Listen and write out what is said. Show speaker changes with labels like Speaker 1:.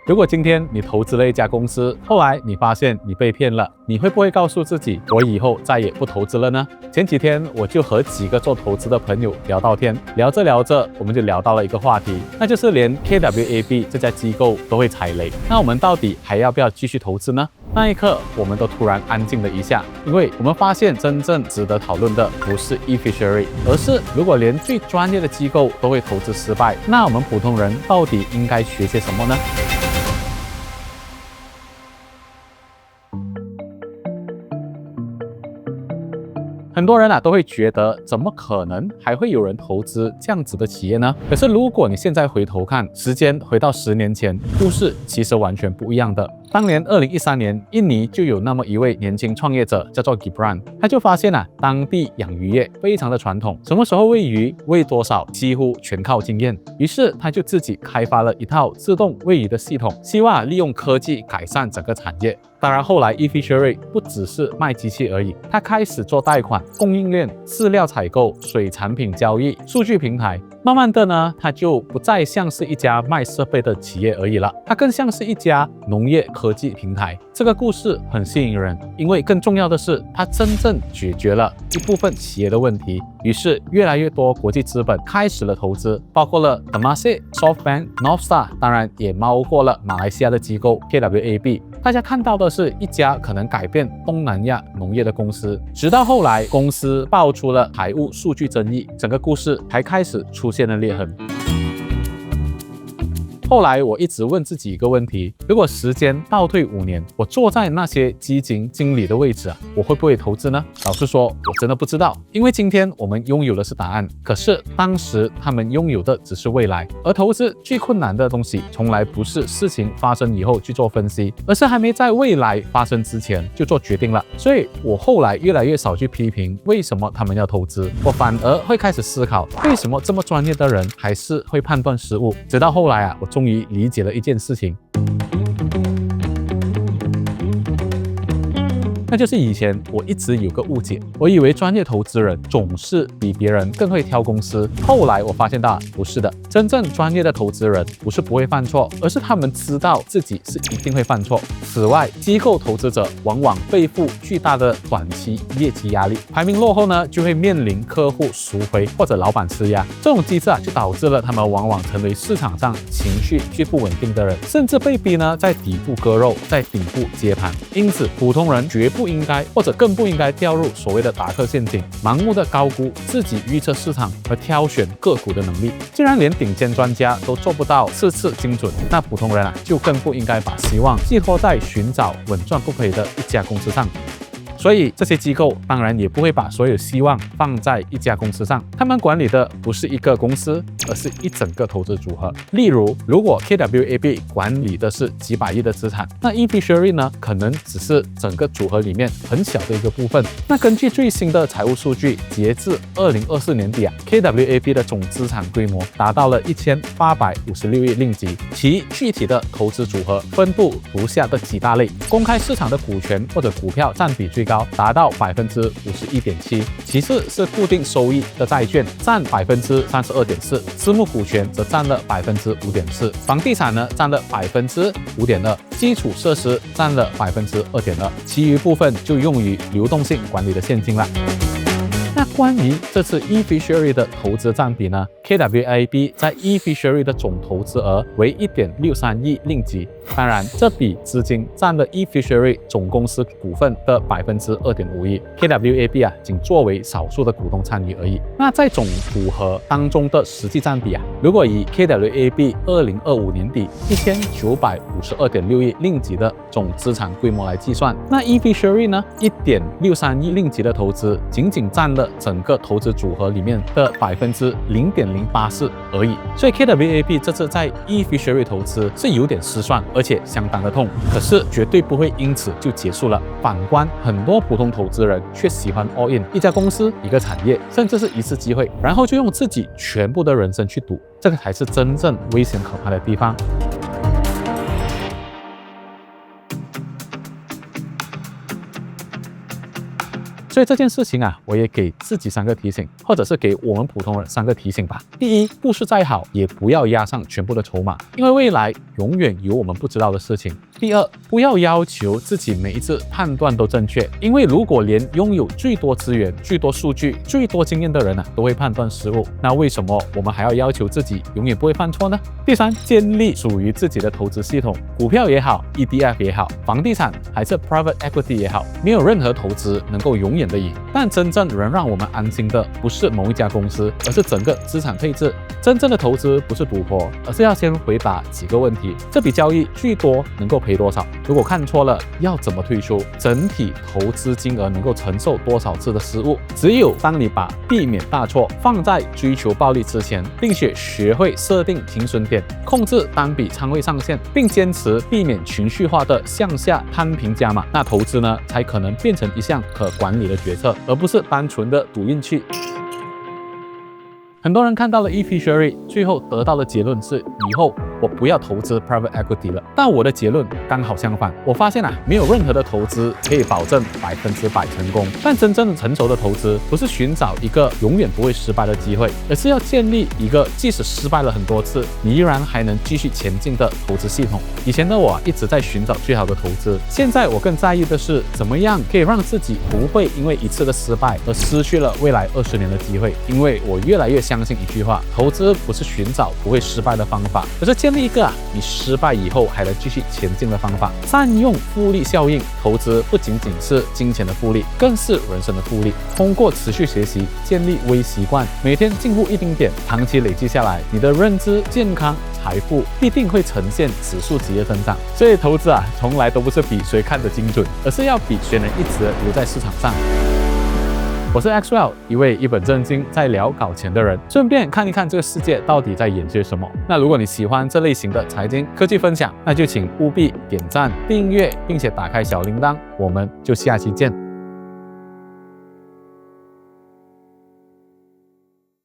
Speaker 1: 如果今天你投资了一家公司，后来你发现你被骗了，你会不会告诉自己我以后再也不投资了呢？前几天我就和几个做投资的朋友聊到天，聊着聊着我们就聊到了一个话题，那就是连 KWAB 这家机构都会踩雷，那我们到底还要不要继续投资呢？那一刻我们都突然安静了一下，因为我们发现真正值得讨论的不是 eFishery， 而是如果连最专业的机构都会投资失败，那我们普通人到底应该学些什么呢？很多人都会觉得，怎么可能还会有人投资这样子的企业呢？可是如果你现在回头看，时间回到10年前，故事其实完全不一样的。当年2013年，印尼就有那么一位年轻创业者叫做 Gibran， 他就发现当地养鱼业非常的传统，什么时候喂鱼、喂多少，几乎全靠经验。于是他就自己开发了一套自动喂鱼的系统，希望利用科技改善整个产业。当然后来 eFishery 不只是卖机器而已，他开始做贷款、供应链、饲料采购、水产品交易、数据平台。慢慢的呢，它就不再像是一家卖设备的企业而已了，它更像是一家农业科技平台。这个故事很吸引人，因为更重要的是，它真正解决了一部分企业的问题。于是，越来越多国际资本开始了投资，包括了 Temasek、SoftBank、Northstar， 当然也包括了马来西亚的机构 KWAB。大家看到的是一家可能改变东南亚农业的公司，直到后来公司爆出了财务数据争议，整个故事才开始出现了裂痕。后来我一直问自己一个问题，如果时间倒退5年，我坐在那些基金经理的位置我会不会投资呢？老实说，我真的不知道，因为今天我们拥有的是答案，可是当时他们拥有的只是未来。而投资最困难的东西，从来不是事情发生以后去做分析，而是还没在未来发生之前就做决定了。所以我后来越来越少去批评为什么他们要投资，我反而会开始思考，为什么这么专业的人还是会判断失误。直到后来我终于理解了一件事情，那就是以前我一直有个误解，我以为专业投资人总是比别人更会挑公司。后来我发现到不是的，真正专业的投资人不是不会犯错，而是他们知道自己是一定会犯错。此外，机构投资者往往背负巨大的短期业绩压力，排名落后呢，就会面临客户赎回或者老板施压。这种机制就导致了他们往往成为市场上情绪最不稳定的人，甚至被逼呢在底部割肉，在顶部接盘。因此，普通人绝不应该，或者更不应该掉入所谓的达克陷阱，盲目的高估自己预测市场和挑选个股的能力。既然连顶尖专家都做不到次次精准，那普通人就更不应该把希望寄托在寻找稳赚不赔的一家公司上。所以这些机构当然也不会把所有希望放在一家公司上，他们管理的不是一个公司，而是一整个投资组合。例如，如果 KWAB 管理的是几百亿的资产，那 eFishery 呢，可能只是整个组合里面很小的一个部分。那根据最新的财务数据，截至2024年底KWAB 的总资产规模达到了1856亿令吉，其具体的投资组合分布如下的几大类：公开市场的股权或者股票占比最高，达到51.7%，其次是固定收益的债券，占32.4%，私募股权则占了5.4%，房地产呢占了5.2%，基础设施占了2.2%，其余部分就用于流动性管理的现金了。那关于这次 eFishery 的投资占比呢 ？KWAB 在 eFishery 的总投资额为1.63亿令吉，当然这笔资金占了 eFishery 总公司股份的2.5%亿 ，KWAB 仅作为少数的股东参与而已。那在总组合当中的实际占比如果以 KWAB 2025年底1952.6亿令吉的总资产规模来计算，那 eFishery 呢1.63亿令吉的投资仅占了整个投资组合里面的0.04%而已，所以 KWAB 这次在 eFishery 投资是有点失算，而且相当的痛，可是绝对不会因此就结束了。反观很多普通投资人却喜欢 all in 一家公司、一个产业，甚至是一次机会，然后就用自己全部的人生去赌，这个才是真正危险可怕的地方。所以这件事情啊，我也给自己3个提醒，或者是给我们普通人3个提醒吧。第一，故事再好也不要押上全部的筹码，因为未来永远有我们不知道的事情。第二，不要要求自己每一次判断都正确，因为如果连拥有最多资源、最多数据、最多经验的人都会判断失误，那为什么我们还要要求自己永远不会犯错呢？第三，建立属于自己的投资系统，股票也好 ，ETF 也好，房地产还是 private equity 也好，没有任何投资能够永远的赢，但真正能让我们安心的不是某一家公司，而是整个资产配置。真正的投资不是赌博，而是要先回答几个问题：这笔交易最多能够赔多少？如果看错了，要怎么退出？整体投资金额能够承受多少次的失误？只有当你把避免大错放在追求暴利之前，并且学会设定停损点，控制单笔仓位上限，并坚持避免情绪化的向下摊平加码，那投资呢，才可能变成一项可管理的决策，而不是单纯的赌运气。很多人看到了 e-fishery， 最后得到的结论是以后我不要投资 private equity 了。但我的结论刚好相反，我发现没有任何的投资可以保证100%成功。但真正成熟的投资不是寻找一个永远不会失败的机会，而是要建立一个即使失败了很多次，你依然还能继续前进的投资系统。以前的我一直在寻找最好的投资，现在我更在意的是怎么样可以让自己不会因为一次的失败而失去了未来20年的机会。因为我越来越相信一句话，投资不是寻找不会失败的方法，而是建立一个你失败以后还能继续前进的方法。善用复利效应，投资不仅仅是金钱的复利，更是人生的复利。通过持续学习，建立微习惯，每天进步一丁点，长期累积下来，你的认知、健康、财富必定会呈现指数级的增长。所以投资从来都不是比谁看得精准，而是要比谁能一直留在市场上。我是 Axwell， 一位一本正经在聊搞钱的人，顺便看一看这个世界到底在演些什么。那如果你喜欢这类型的财经科技分享，那就请务必点赞、订阅，并且打开小铃铛。我们就下期见。